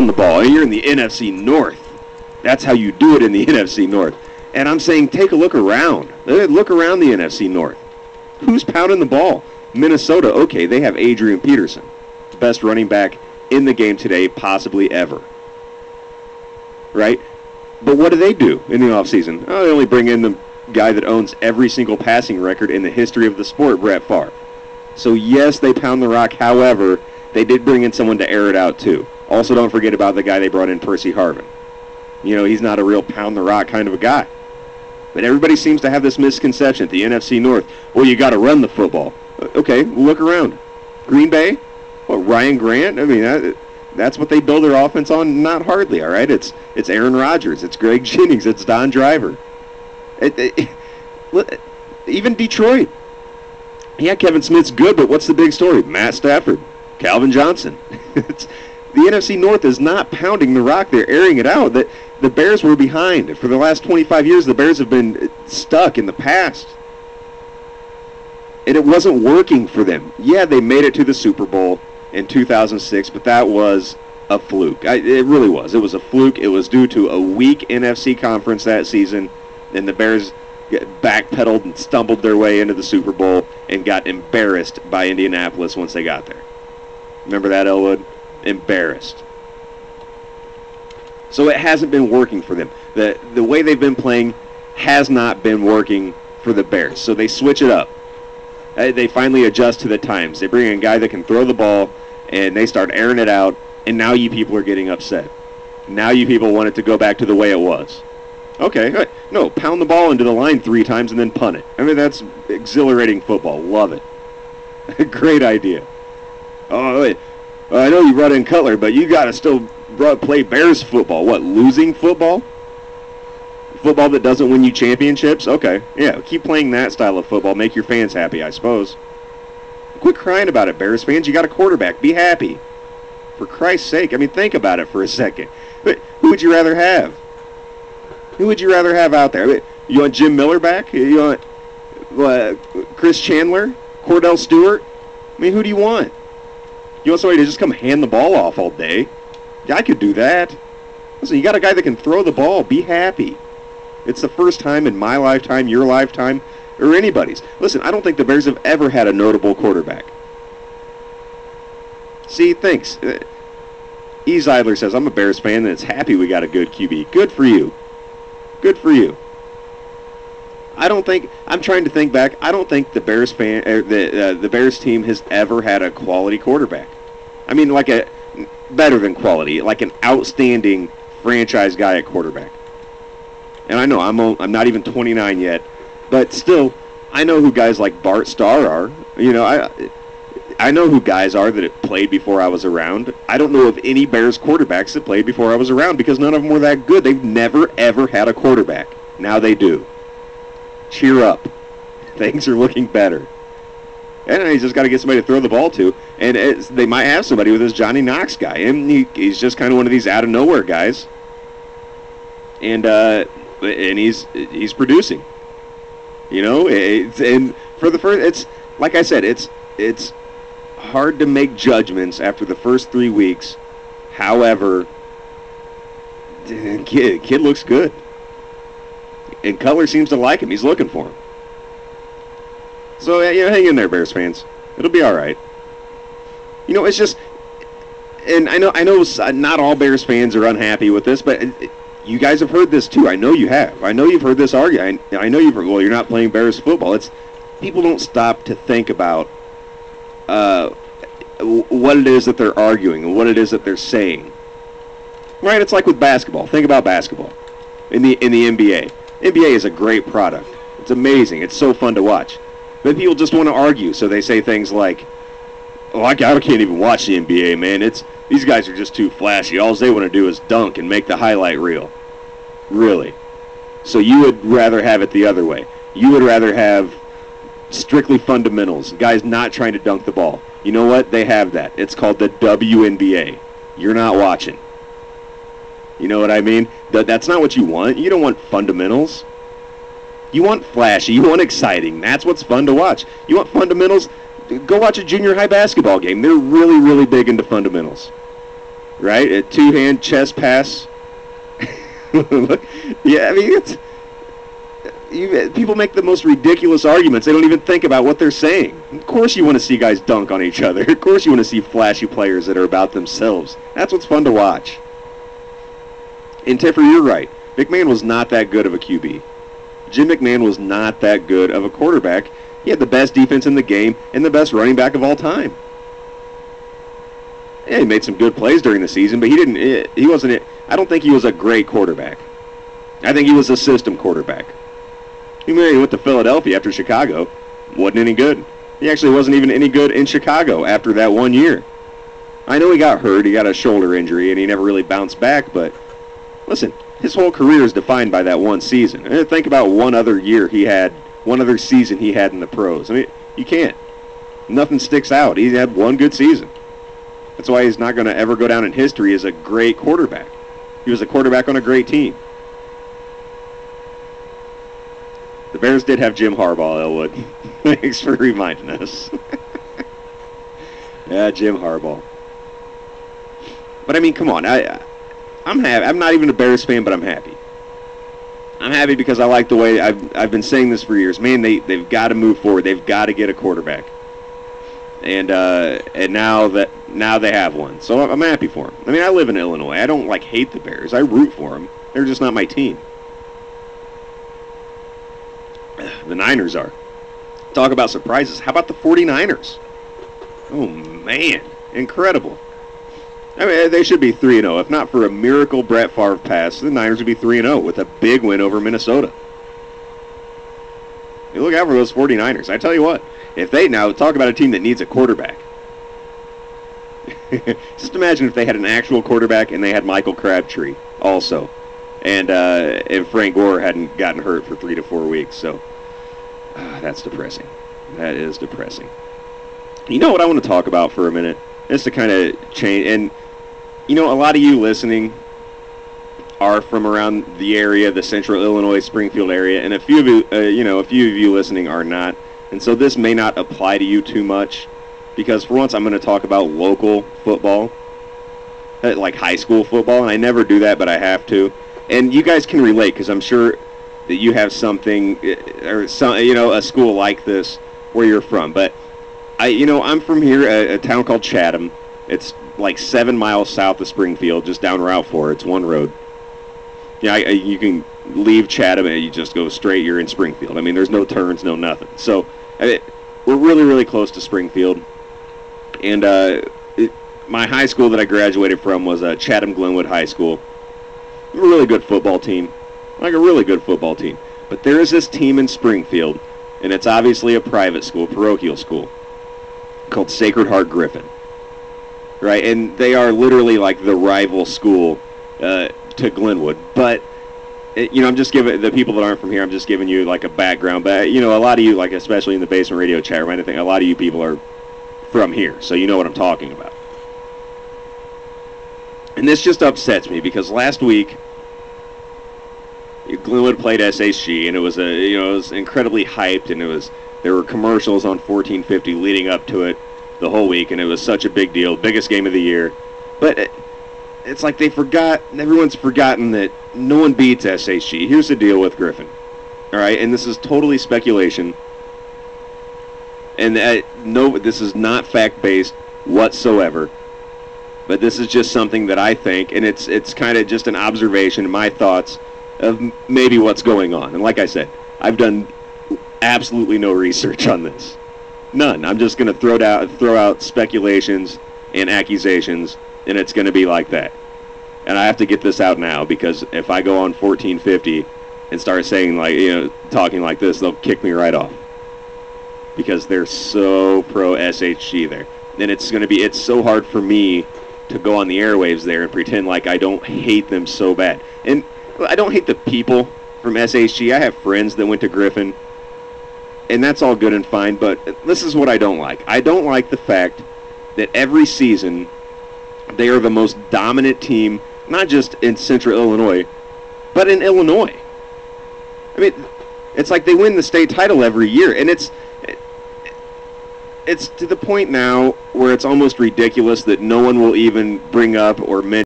pound the ball. You're in the NFC North. That's how you do it in the NFC North. And I'm saying take a look around. Look around the NFC North. Who's pounding the ball? Minnesota, okay, they have Adrian Peterson, best running back in the game today, possibly ever. Right? But what do they do in the offseason? Oh, they only bring in the guy that owns every single passing record in the history of the sport, Brett Favre. So, yes, they pound the rock. However, they did bring in someone to air it out, too. Also, don't forget about the guy they brought in, Percy Harvin. You know, he's not a real pound the rock kind of a guy. But everybody seems to have this misconception at the NFC North. Well, you got to run the football. Okay, look around. Green Bay? What, Ryan Grant? I mean, that's what they build their offense on? Not hardly, all right? It's Aaron Rodgers. It's Greg Jennings. It's Don Driver. Even Detroit. Yeah, Kevin Smith's good, but what's the big story? Matt Stafford, Calvin Johnson. The NFC North is not pounding the rock. They're airing it out. The Bears were behind. For the last 25 years, the Bears have been stuck in the past. And it wasn't working for them. Yeah, they made it to the Super Bowl in 2006, but that was a fluke. It really was. It was a fluke. It was due to a weak NFC conference that season, and the Bears backpedaled and stumbled their way into the Super Bowl and got embarrassed by Indianapolis once they got there. Remember that, Elwood? Embarrassed. So it hasn't been working for them. The way they've been playing has not been working for the Bears. So they switch it up. They finally adjust to the times. They bring in a guy that can throw the ball, and they start airing it out, and now you people are getting upset. Now you people want it to go back to the way it was. Okay, no, pound the ball into the line 3 times and then punt it. I mean, that's exhilarating football. Love it. Great idea. Oh, wait. I know you brought in Cutler, but you got to still play Bears football. What, losing football? Football that doesn't win you championships? Okay, yeah, keep playing that style of football. Make your fans happy, I suppose. Quit crying about it, Bears fans. You got a quarterback. Be happy. For Christ's sake. I mean, think about it for a second. Who would you rather have? Who would you rather have out there? You want Jim Miller back? You want Chris Chandler? Cordell Stewart? I mean, who do you want? You want somebody to just come hand the ball off all day? Yeah, I could do that. Listen, you got a guy that can throw the ball. Be happy. It's the first time in my lifetime, your lifetime, or anybody's. Listen, I don't think the Bears have ever had a notable quarterback. See, thanks. E. Zeidler says, I'm a Bears fan that's happy we got a good QB. Good for you. Good for you. I'm trying to think back. I don't think the Bears the Bears team has ever had a quality quarterback. I mean, like better than quality, like an outstanding franchise guy at quarterback. And I know I'm not even 29 yet, but still, I know who guys like Bart Starr are. You know, I know who guys are that have played before I was around. I don't know of any Bears quarterbacks that played before I was around because none of them were that good. They've never, ever had a quarterback. Now they do. Cheer up. Things are looking better. And he's just got to get somebody to throw the ball to. And they might have somebody with this Johnny Knox guy. And he's just kind of one of these out-of-nowhere guys. And he's producing. You know? And for the first, it's like I said, it's hard to make judgments after the first 3 weeks. However, kid looks good. And Cutler seems to like him. He's looking for him. So, hang in there, Bears fans. It'll be all right. You know, it's just, and I know not all Bears fans are unhappy with this, but you guys have heard this too. I know you have. I know you've heard this argument. I know you've heard, well, you're not playing Bears football. It's people don't stop to think about what it is that they're arguing and what it is that they're saying. Right? It's like with basketball. Think about basketball in the NBA. NBA is a great product. It's amazing. It's so fun to watch. But people just want to argue, so they say things like, "Oh, I can't even watch the NBA, man. These guys are just too flashy. All they want to do is dunk and make the highlight reel." Really? So you would rather have it the other way. You would rather have strictly fundamentals, guys not trying to dunk the ball. You know what? They have that. It's called the WNBA. You're not watching. You know what I mean? That's not what you want. You don't want fundamentals. You want flashy. You want exciting. That's what's fun to watch. You want fundamentals? Go watch a junior high basketball game. They're really, really big into fundamentals. right? A two-hand chest pass. Yeah, I mean, people make the most ridiculous arguments. They don't even think about what they're saying. Of course you want to see guys dunk on each other. Of course you want to see flashy players that are about themselves. That's what's fun to watch. And Tiffer, you're right. McMahon was not that good of a QB. Jim McMahon was not that good of a quarterback. He had the best defense in the game and the best running back of all time. Yeah, he made some good plays during the season, but he wasn't. I don't think he was a great quarterback. I think he was a system quarterback. He went to Philadelphia after Chicago. Wasn't any good. He actually wasn't even any good in Chicago after that 1 year. I know he got hurt. He got a shoulder injury, and he never really bounced back. But listen, his whole career is defined by that one season. And think about one other season he had in the pros. I mean, you can't. Nothing sticks out. He had one good season. That's why he's not going to ever go down in history as a great quarterback. He was a quarterback on a great team. The Bears did have Jim Harbaugh, Elwood. Thanks for reminding us. Yeah, Jim Harbaugh. But I mean, come on. I'm happy. I'm not even a Bears fan, but I'm happy. I'm happy because I like the way I've been saying this for years. Man, they've got to move forward. They've got to get a quarterback. And now they have one. So I'm happy for them. I mean, I live in Illinois. I don't hate the Bears. I root for them. They're just not my team. The Niners are. Talk about surprises. How about the 49ers? Oh, man. Incredible. I mean, they should be 3-0. If not for a miracle Brett Favre pass, the Niners would be 3-0 with a big win over Minnesota. You look out for those 49ers. I tell you what, if they now talk about a team that needs a quarterback. Just imagine if they had an actual quarterback and they had Michael Crabtree also. And Frank Gore hadn't gotten hurt for 3 to 4 weeks. So that's depressing. That is depressing. You know what I want to talk about for a minute? Just to kind of change. And, you know, a lot of you listening are from around the area, the central Illinois, Springfield area. And a few of you, listening are not. And so this may not apply to you too much. Because for once I'm going to talk about local football. Like high school football. And I never do that, but I have to. And you guys can relate because I'm sure that you have something or a school like this where you're from. But I'm from here, a town called Chatham. It's like 7 miles south of Springfield, just down Route 4. It's one road. Yeah, you can leave Chatham and you just go straight. You're in Springfield. I mean, there's no turns, no nothing. So we're really, really close to Springfield. And my high school that I graduated from was Chatham Glenwood High School. A really good football team. Like a really good football team. But there is this team in Springfield, and it's obviously a private school, parochial school, called Sacred Heart Griffin. Right? And they are literally like the rival school to Glenwood. But, I'm just giving the people that aren't from here, I'm just giving you like a background. But, a lot of you, like especially in the Basement Radio chat room, I think a lot of you people are from here, so you know what I'm talking about. And this just upsets me because last week Glenwood played SHG, and it was it was incredibly hyped, and there were commercials on 1450 leading up to it the whole week, and it was such a big deal, biggest game of the year. But it's like everyone's forgotten that no one beats SHG. Here's the deal with Griffin, all right, and this is totally speculation, and this is not fact-based whatsoever. But this is just something that I think, and it's kind of just an observation, my thoughts of maybe what's going on. And like I said, I've done absolutely no research on this. None. I'm just going to throw out speculations and accusations, and it's going to be like that. And I have to get this out now because if I go on 1450 and start saying talking like this, they'll kick me right off. Because they're so pro SHG there. And it's so hard for me to go on the airwaves there and pretend like I don't hate them so bad. And I don't hate the people from SHG. I have friends that went to Griffin, and that's all good and fine, but this is what I don't like. I don't like the fact that every season they are the most dominant team, not just in Central Illinois, but in Illinois. I mean, it's like they win the state title every year, and it's to the point now where it's almost ridiculous that no one will even bring up or mention